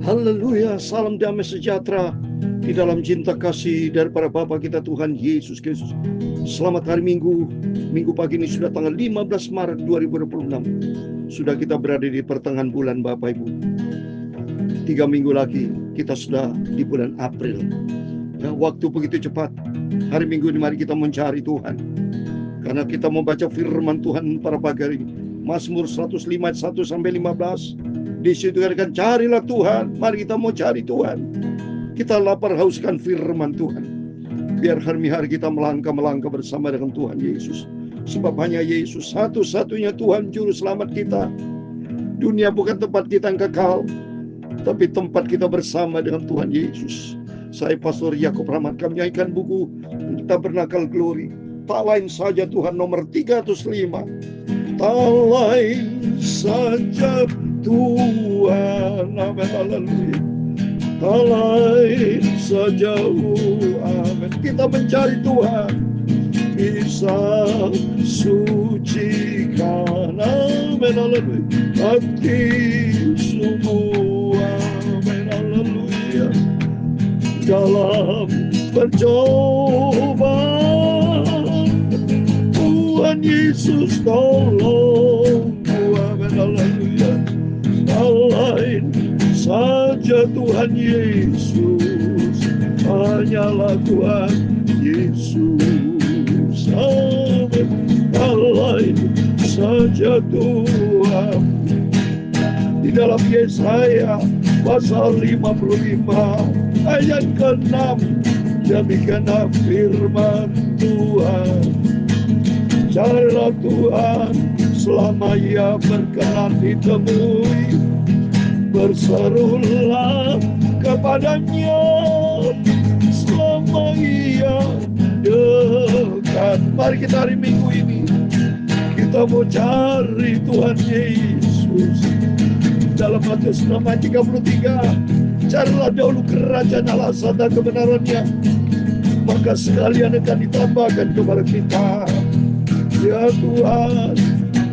Haleluya, salam damai sejahtera di dalam cinta kasih daripada Bapa kita Tuhan Yesus Kristus. Selamat hari Minggu. Minggu pagi ini sudah tanggal 15 Maret 2026. Sudah kita berada di pertengahan bulan Bapak Ibu. 3 minggu lagi kita sudah di bulan April. Nah, waktu begitu cepat. Hari Minggu ini mari kita mencari Tuhan. Karena kita membaca firman Tuhan pada pagi hari ini. Mazmur 105 ayat 1 sampai 15. Di situ katakan, carilah Tuhan. Mari kita mau cari Tuhan. Kita lapar hauskan firman Tuhan. Biar hari-hari kita melangkah bersama dengan Tuhan Yesus. Sebab hanya Yesus satu-satunya Tuhan Juru Selamat kita. Dunia bukan tempat kita yang kekal, tapi tempat kita bersama dengan Tuhan Yesus. Saya Pastor Yakob Rahmat, kami nyanyikan buku Tabernakel Glory. Tak lain saja Tuhan nomor 305. Tak lain saja Tuhan, amin, haleluya. Tak lain saja, amin. Kita mencari Tuhan, bisa sucikan, amin, haleluya. Hati semua, amin, haleluya. Dalam percobaan, Tuhan Yesus tolong, amin, haleluya. Tak lain saja Tuhan Yesus, hanyalah Tuhan Yesus, amin. Tak lain saja Tuhan. Di dalam Yesaya pasal 55 ayat ke-6, demikianlah firman Tuhan. Carilah Tuhan selama Ia berkenan ditemui, berserulah kepadanya selama Ia dekat. Mari kita hari Minggu ini kita mau cari Tuhan Yesus. Dalam Matius 6 ayat 33, carilah dahulu kerajaan Allah serta kebenarannya, maka sekalian akan ditambahkan kepada kita. Ya Tuhan,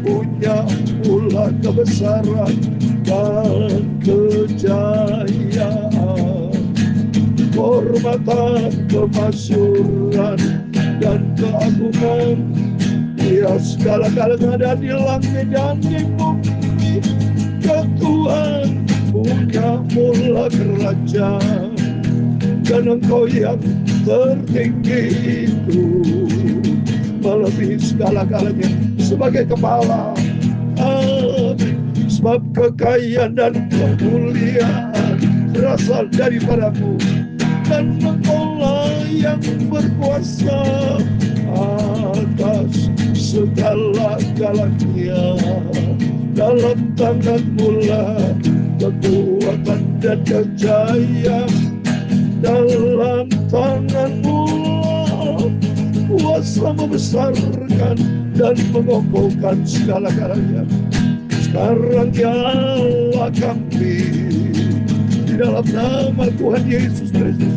punya pula kebesaran dan kejayaan, kehormatan, kemasyhuran, dan keagungan. Dia segala-galanya ada di langit dan di bumi. Ya Tuhan, punya mula kerajaan, dan Engkau yang tertinggi itu melebihi segala-galanya sebagai kepala. Amin. Sebab kekayaan dan kemuliaan berasal daripadamu, dan Engkaulah yang berkuasa atas segala-galanya. Dalam tanganmu lah kekuatan dan kejayaan, dalam tanganmu lah kuasa membesarkan dan mengokohkan segala-galanya. Sekarang ya Allah kami, di dalam nama Tuhan Yesus Kristus,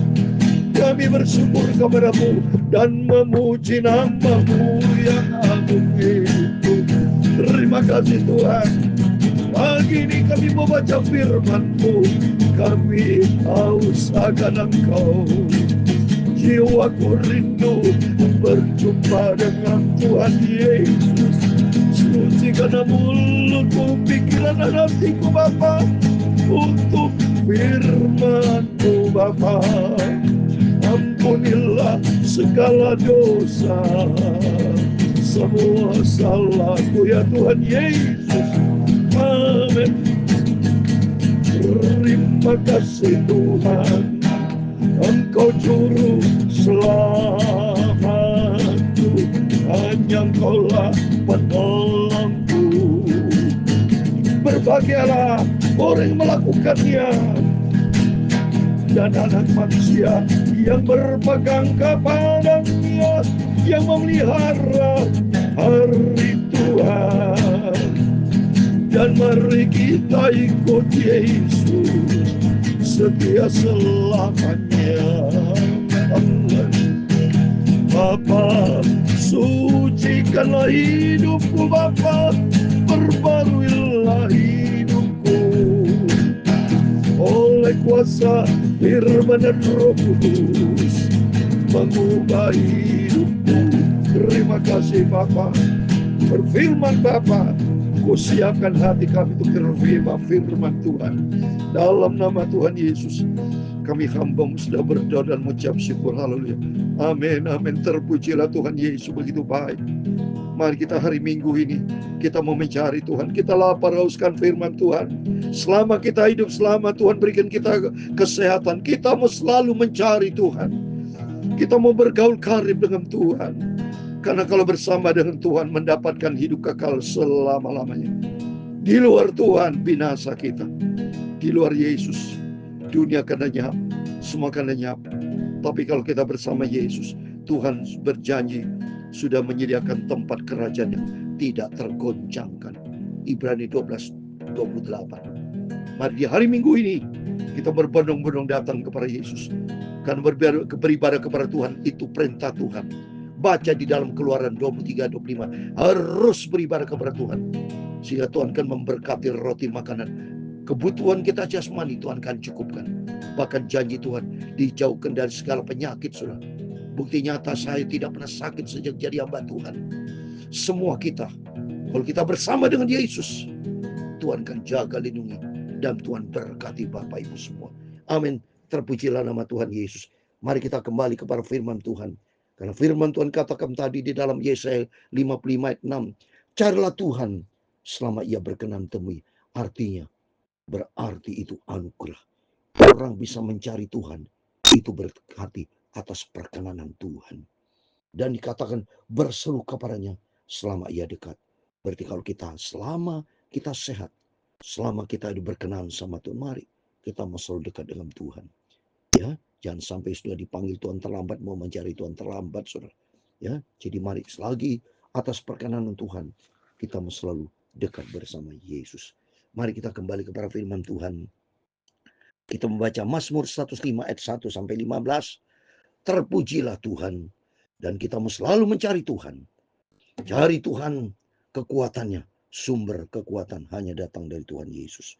kami bersyukur kepadamu dan memuji nama-Mu yang agung itu. Terima kasih Tuhan. Pagi ini kami membaca firman-Mu, kami haus akan Engkau. Jiwaku rindu berjumpa dengan Tuhan Yesus. Sucikanlah mulutku, pikiran dan hatiku Bapa, untuk firman-Mu Bapa. Ampunilah segala dosa, semua salahku ya Tuhan Yesus, amin. Terima kasih Tuhan, Engkau juru selamatku, hanya Engkaulah penolongku. Berbahagialah orang yang melakukannya, dan anak manusia yang berpegang kepadanya, yang memelihara hari Tuhan. Dan mari kita ikut Yesus setia selamanya. Bapa, sucikanlah hidupku Bapa, perbaruilah hidupku oleh kuasa firman dan Roh Kudus mengubah hidupku. Terima kasih Bapa. Berfirman Bapa, Kau siapkan hati kami untuk terima firman Tuhan. Dalam nama Tuhan Yesus, kami hamba-Mu sudah berdoa dan mengucap syukur. Haleluya. Amin, amin. Terpujilah Tuhan Yesus, begitu baik. Mari kita hari Minggu ini, kita mau mencari Tuhan. Kita lapar hauskan firman Tuhan. Selama kita hidup, selama Tuhan berikan kita kesehatan, kita mau selalu mencari Tuhan. Kita mau bergaul karib dengan Tuhan. Karena kalau bersama dengan Tuhan mendapatkan hidup kekal selama-lamanya. Di luar Tuhan binasa kita. Di luar Yesus dunia akan lenyap, semua akan lenyap. Tapi kalau kita bersama Yesus, Tuhan berjanji sudah menyediakan tempat kerajaan yang tidak tergoncangkan. Ibrani 12:28. Mari di hari Minggu ini kita berbondong-bondong datang kepada Yesus. Karena beribadah kepada Tuhan itu perintah Tuhan. Baca di dalam Keluaran 23:25. Harus beribadah kepada Tuhan. Sehingga Tuhan akan memberkati roti makanan. Kebutuhan kita jasmani Tuhan akan cukupkan. Bahkan janji Tuhan dijauhkan dari segala penyakit, saudara. Bukti nyata saya tidak pernah sakit sejak jadi hamba Tuhan. Semua kita, kalau kita bersama dengan Yesus, Tuhan akan jaga, lindungi, dan Tuhan berkati Bapak Ibu semua. Amin. Terpujilah nama Tuhan Yesus. Mari kita kembali kepada firman Tuhan. Karena firman Tuhan katakan tadi di dalam Yesaya 55 ayat 6. Carilah Tuhan selama ia berkenan temui. Artinya, berarti itu anugerah. Orang bisa mencari Tuhan, itu berarti atas perkenanan Tuhan. Dan dikatakan berseru kepadanya selama ia dekat. Berarti kalau kita selama kita sehat, selama kita berkenan sama Tuhan, mari kita mau selalu dekat dengan Tuhan. Ya, jangan sampai sudah dipanggil Tuhan terlambat, mau mencari Tuhan terlambat, saudara. Ya, jadi mari selagi atas perkenanan Tuhan, kita mau selalu dekat bersama Yesus. Mari kita kembali kepada firman Tuhan. Kita membaca Mazmur 105 ayat 1 sampai 15. Terpujilah Tuhan, dan kita mau selalu mencari Tuhan. Cari Tuhan, kekuatannya, sumber kekuatan hanya datang dari Tuhan Yesus.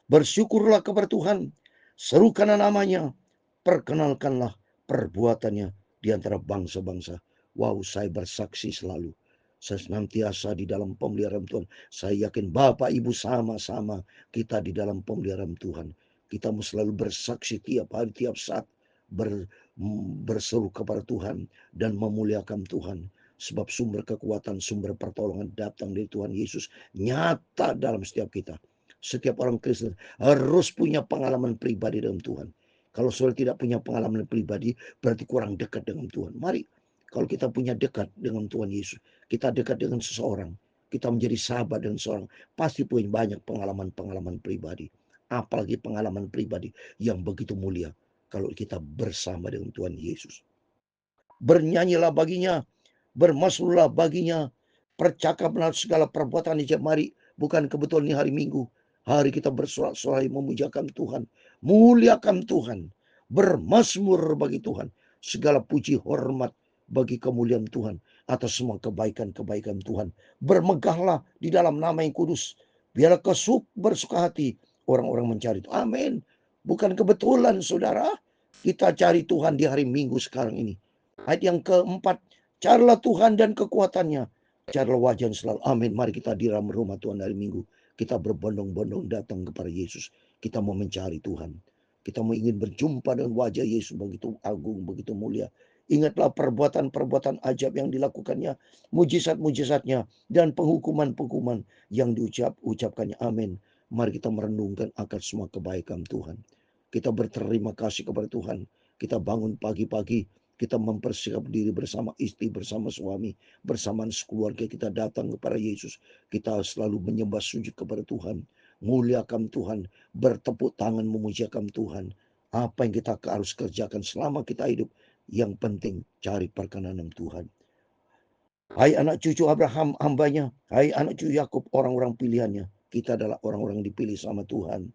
Bersyukurlah kepada Tuhan, serukan namanya, perkenalkanlah perbuatannya di antara bangsa-bangsa. Wow, saya bersaksi selalu. Saya senantiasa di dalam pemeliharaan Tuhan. Saya yakin Bapak Ibu sama-sama kita di dalam pemeliharaan Tuhan. Kita mesti selalu bersaksi tiap hari, tiap saat. Berseru kepada Tuhan dan memuliakan Tuhan. Sebab sumber kekuatan, sumber pertolongan datang dari Tuhan Yesus. Nyata dalam setiap kita. Setiap orang Kristen harus punya pengalaman pribadi dengan Tuhan. Kalau saudara tidak punya pengalaman pribadi, berarti kurang dekat dengan Tuhan. Mari, kalau kita punya dekat dengan Tuhan Yesus, kita dekat dengan seseorang, kita menjadi sahabat dengan seseorang, pasti punya banyak pengalaman-pengalaman pribadi. Apalagi pengalaman pribadi yang begitu mulia kalau kita bersama dengan Tuhan Yesus. Bernyanyilah baginya, bermasmurlah baginya, percakaplah segala perbuatan di mari, bukan kebetulan ini hari Minggu. Hari kita bersorak-sorai memujakan Tuhan, muliakan Tuhan, bermasmur bagi Tuhan, segala puji hormat bagi kemuliaan Tuhan atas semua kebaikan-kebaikan Tuhan. Bermegahlah di dalam nama yang kudus, biarlah bersuka hati orang-orang mencari Tuhan. Amin. Bukan kebetulan saudara, kita cari Tuhan di hari Minggu sekarang ini. Ayat yang keempat, carilah Tuhan dan kekuatannya, carilah wajah selalu. Amin. Mari kita di dalam rumah Tuhan hari Minggu. Kita berbondong-bondong datang kepada Yesus. Kita mau mencari Tuhan. Kita mau ingin berjumpa dengan wajah Yesus begitu agung, begitu mulia. Ingatlah perbuatan-perbuatan ajab yang dilakukannya, mujizat-mujizatnya, dan penghukuman-penghukuman yang diucapkannya. Amin. Mari kita merenungkan akan semua kebaikan Tuhan. Kita berterima kasih kepada Tuhan. Kita bangun pagi-pagi. Kita mempersiapkan diri bersama istri, bersama suami, bersama sekeluarga. Kita datang kepada Yesus. Kita selalu menyembah sujud kepada Tuhan. Muliakan Tuhan. Bertepuk tangan memujiakan Tuhan. Apa yang kita harus kerjakan selama kita hidup. Yang penting cari perkenanan Tuhan. Hai anak cucu Abraham hambanya. Hai anak cucu Yakub orang-orang pilihannya. Kita adalah orang-orang dipilih sama Tuhan.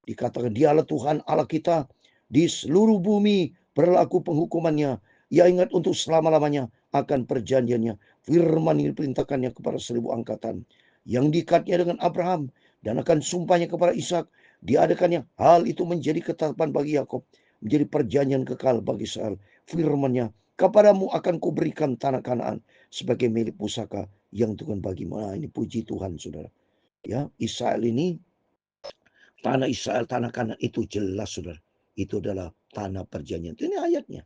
Dikatakan dialah Tuhan Allah kita. Di seluruh bumi berlaku penghukumannya. Ia ingat untuk selama-lamanya akan perjanjiannya. Firman yang diperintahkannya kepada 1000 angkatan. Yang diikatnya dengan Abraham. Dan akan sumpahnya kepada Ishak. Diadakannya hal itu menjadi ketetapan bagi Yakub, menjadi perjanjian kekal bagi Israel. Firman-Nya, kepadamu akan kuberikan tanah Kanaan sebagai milik pusaka yang Tuhan bagimu. Nah, ini puji Tuhan, saudara. Ya, Israel ini, tanah Israel, tanah Kanaan itu jelas, saudara. Itu adalah tanah perjanjian. Ini ayatnya.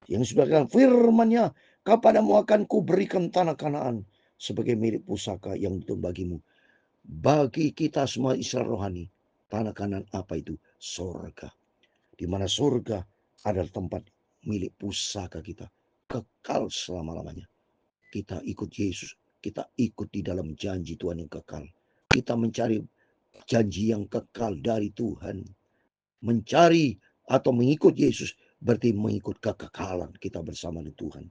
Yang sudah katakan, firman-Nya, kepadamu akan kuberikan tanah Kanaan sebagai milik pusaka yang Tuhan bagimu. Bagi kita semua Israel rohani, tanah Kanaan apa itu? Sorga. Di mana surga adalah tempat milik pusaka kita, kekal selama-lamanya. Kita ikut Yesus, kita ikut di dalam janji Tuhan yang kekal. Kita mencari janji yang kekal dari Tuhan. Mencari atau mengikut Yesus berarti mengikut kekekalan kita bersama dengan Tuhan.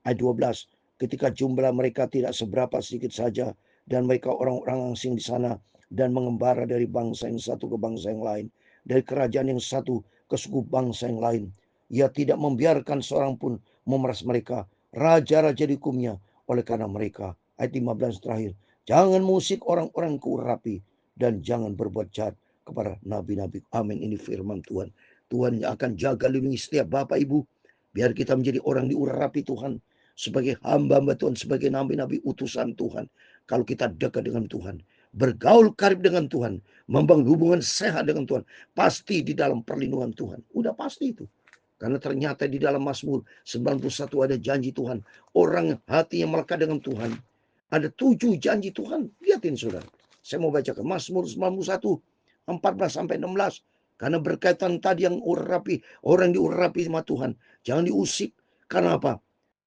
Ayat 12, ketika jumlah mereka tidak seberapa sedikit saja, dan mereka orang-orang asing di sana, dan mengembara dari bangsa yang satu ke bangsa yang lain, dari kerajaan yang satu ke suku bangsa yang lain. Ia tidak membiarkan seorang pun memeras mereka. Raja-raja dihukumnya oleh karena mereka. Ayat 15 terakhir. Jangan musik orang-orang keurapi, dan jangan berbuat jahat kepada nabi-nabi. Amin. Ini firman Tuhan. Tuhan yang akan jaga lindungi setiap Bapak Ibu. Biar kita menjadi orang diurapi Tuhan. Sebagai hamba-hamba Tuhan, sebagai nabi-nabi utusan Tuhan. Kalau kita dekat dengan Tuhan, bergaul karib dengan Tuhan, membangun hubungan sehat dengan Tuhan, pasti di dalam perlindungan Tuhan. Udah pasti itu. Karena ternyata di dalam Mazmur 91 ada janji Tuhan. Orang hatinya melekat dengan Tuhan. Ada 7 janji Tuhan. Lihatin saudara. Saya mau bacakan Mazmur 91, 14-16. Karena berkaitan tadi yang urapi, orang diurapi sama Tuhan. Jangan diusik. Karena apa?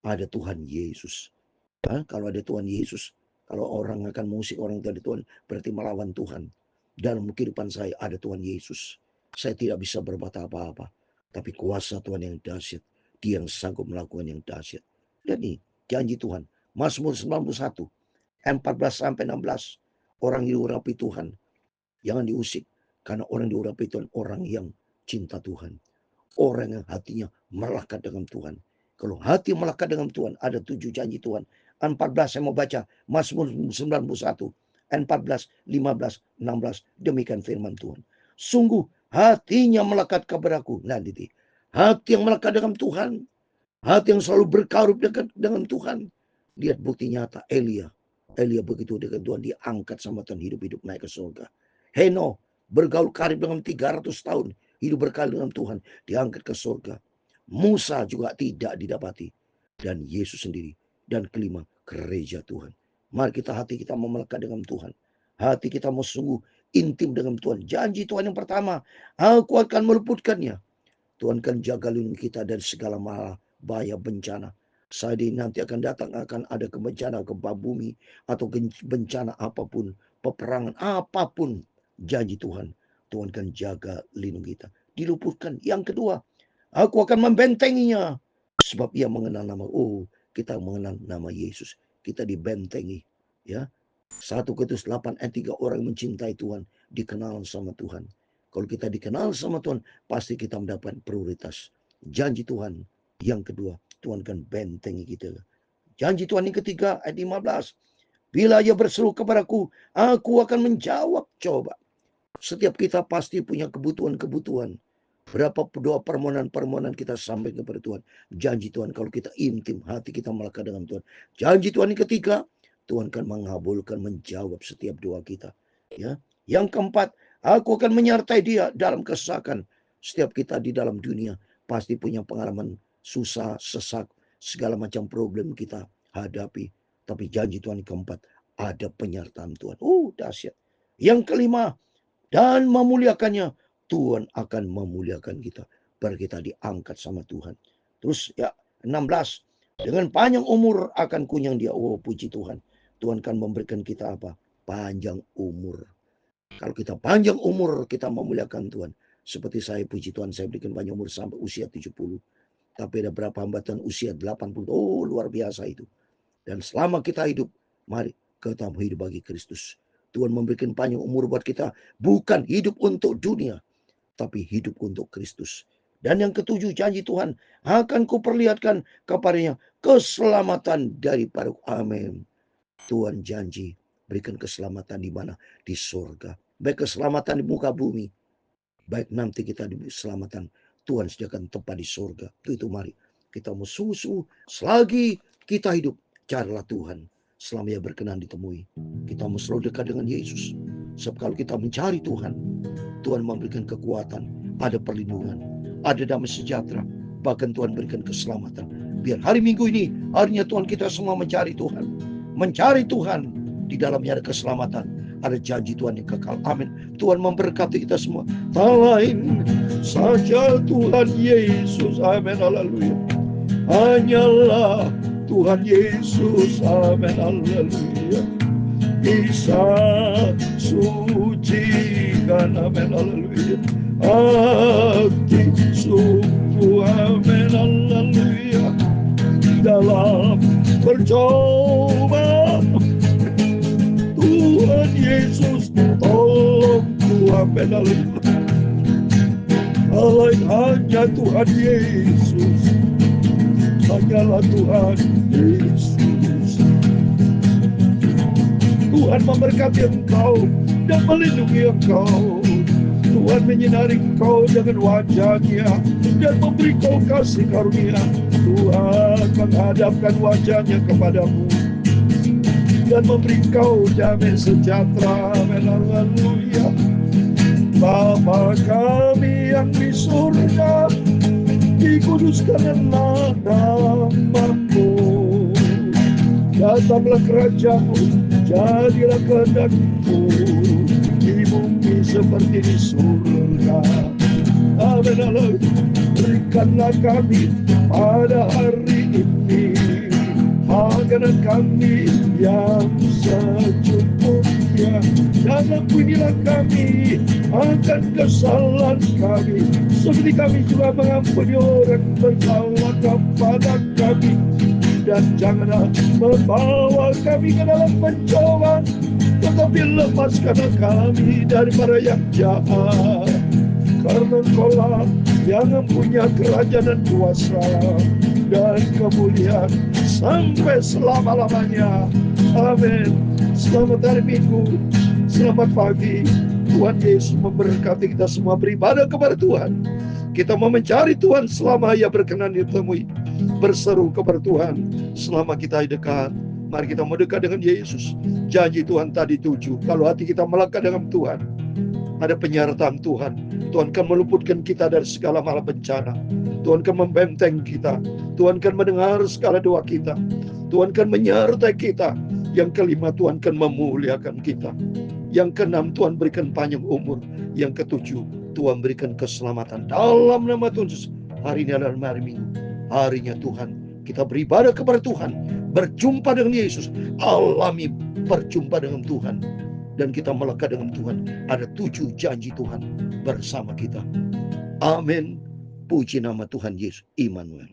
Ada Tuhan Yesus. Kalau ada Tuhan Yesus, kalau orang akan mengusik orang dari Tuhan, berarti melawan Tuhan. Dalam kehidupan saya ada Tuhan Yesus. Saya tidak bisa berbuat apa-apa. Tapi kuasa Tuhan yang dahsyat. Dia yang sanggup melakukan yang dahsyat. Dan ini janji Tuhan. Mazmur 91, 14-16. Orang diurapi Tuhan. Jangan diusik. Karena orang diurapi Tuhan, orang yang cinta Tuhan. Orang yang hatinya melekat dengan Tuhan. Kalau hati melekat dengan Tuhan, ada 7 janji Tuhan. 14 saya mau baca. Mazmur 91. 14, 15, 16. Demikian firman Tuhan. Sungguh hatinya melekat kepadaku. Nah, hati yang melekat dengan Tuhan. Hati yang selalu berkarib dekat dengan Tuhan. Lihat bukti nyata Elia. Elia begitu dekat Tuhan, diangkat sama Tuhan, hidup-hidup naik ke surga. Heno bergaul karib dengan 300 tahun. Hidup berkali dengan Tuhan, diangkat ke surga. Musa juga tidak didapati. Dan Yesus sendiri. Dan kelima, gereja Tuhan. Mari kita hati kita mau melekat dengan Tuhan. Hati kita mau sungguh intim dengan Tuhan. Janji Tuhan yang pertama, aku akan meluputkannya. Tuhan akan jaga lindungi kita dari segala bahaya bencana. Saat ini nanti akan datang, akan ada bencana gempa bumi atau bencana apapun, peperangan apapun. Janji Tuhan, Tuhan akan jaga lindungi kita. Diluputkan. Yang kedua, aku akan membentenginya. Sebab ia mengenal nama. Oh, kita mengenal nama Yesus. Kita dibentengi. Ya. 1 Korintus 8 ayat 3, orang mencintai Tuhan, dikenal sama Tuhan. Kalau kita dikenal sama Tuhan, pasti kita mendapat prioritas. Janji Tuhan yang kedua, Tuhan akan bentengi kita. Janji Tuhan yang ketiga, ayat 15. Bila ia berseru kepadaku, aku akan menjawab. Coba. Setiap kita pasti punya kebutuhan-kebutuhan. Berapa doa permohonan-permohonan kita sampaikan kepada Tuhan. Janji Tuhan kalau kita intim, hati kita melekat dengan Tuhan. Janji Tuhan yang ketiga, Tuhan akan mengabulkan, menjawab setiap doa kita. Ya. Yang keempat, aku akan menyertai dia dalam kesesakan. Setiap kita di dalam dunia pasti punya pengalaman susah, sesak, segala macam problem kita hadapi. Tapi janji Tuhan yang keempat, ada penyertaan Tuhan. Dahsyat. Yang kelima, dan memuliakannya. Tuhan akan memuliakan kita. Biar kita diangkat sama Tuhan. Terus ya 16. Dengan panjang umur akan kunyang dia. Oh, puji Tuhan. Tuhan akan memberikan kita apa? Panjang umur. Kalau kita panjang umur, kita memuliakan Tuhan. Seperti saya, puji Tuhan, saya berikan panjang umur sampai usia 70. Tapi ada berapa hamba Tuhan usia 80. Oh, luar biasa itu. Dan selama kita hidup, mari kita hidup bagi Kristus. Tuhan memberikan panjang umur buat kita. Bukan hidup untuk dunia, tapi hidup untuk Kristus. Dan yang ketujuh, janji Tuhan akan kuperlihatkan kepadanya keselamatan daripada. Amin. Tuhan janji berikan keselamatan di mana? Di surga. Baik keselamatan di muka bumi. baik nanti kita diberi keselamatan, Tuhan sediakan tempat di surga. Itu mari kita mau sungguh-sungguh selagi kita hidup, carilah Tuhan selama Ia berkenan ditemui. Kita mau selalu dekat dengan Yesus. Sebab kalau kita mencari Tuhan, Tuhan memberikan kekuatan, ada perlindungan, ada damai sejahtera, bahkan Tuhan berikan keselamatan. Biar hari Minggu ini harinya Tuhan kita semua mencari Tuhan. Mencari Tuhan, di dalamnya ada keselamatan, ada janji Tuhan yang kekal. Amin. Tuhan memberkati kita semua. Lain saja Tuhan Yesus. Amin. Haleluya. Hanyalah Tuhan Yesus. Amin. Haleluya. Bisa sucikan. Amin. Haleluya. Hati sungguh. Amin. Haleluya. Dalam bercoba, Tuhan Yesus tolongku. Amin. Haleluya. Hanya Tuhan Yesus, hanyalah Tuhan Yesus. Tuhan memberkati engkau dan melindungi engkau. Tuhan menyinari engkau dengan wajah-Nya dan memberi kau kasih karunia. Tuhan menghadapkan wajah-Nya kepadamu dan memberi kau damai sejahtera. Haleluya. Bapa kami yang di surga, dikuduskanlah namamu. Datanglah kerajaan-Mu, jadilah kehendak-Mu di bumi seperti di surga. Amin. Haleluya. Berikanlah kami pada hari ini makanan kami yang secukupnya, dan ampunilah kami akan kesalahan kami, seperti kami juga mengampuni orang bersalah kepada kami. Dan janganlah membawa kami ke dalam pencobaan, tetapi lepaskanlah kami daripada yang jahat. Karena Engkau-lah yang mempunyai kerajaan dan kuasa dan kemuliaan sampai selama-lamanya. Amin. Selamat hari Minggu, selamat pagi. Tuhan Yesus memberkati kita semua beribadah kepada Tuhan. Kita mau mencari Tuhan selama Ia berkenan ditemui. Berseru kepada Tuhan selama kita dekat. Mari kita mau dekat dengan Yesus. Janji Tuhan tadi 7. Kalau hati kita melekat dengan Tuhan, ada penyertaan Tuhan. Tuhan akan meluputkan kita dari segala malapetaka. Tuhan akan membenteng kita. Tuhan akan mendengar segala doa kita. Tuhan akan menyertai kita. Yang kelima, Tuhan akan memuliakan kita. Yang keenam, Tuhan berikan panjang umur. Yang ketujuh, Tuhan berikan keselamatan. Dalam nama Tuhan Yesus, hari ini adalah hari Minggu. Harinya Tuhan, kita beribadah kepada Tuhan, berjumpa dengan Yesus, alami berjumpa dengan Tuhan, dan kita melekat dengan Tuhan. Ada 7 janji Tuhan bersama kita. Amin. Puji nama Tuhan Yesus, Immanuel.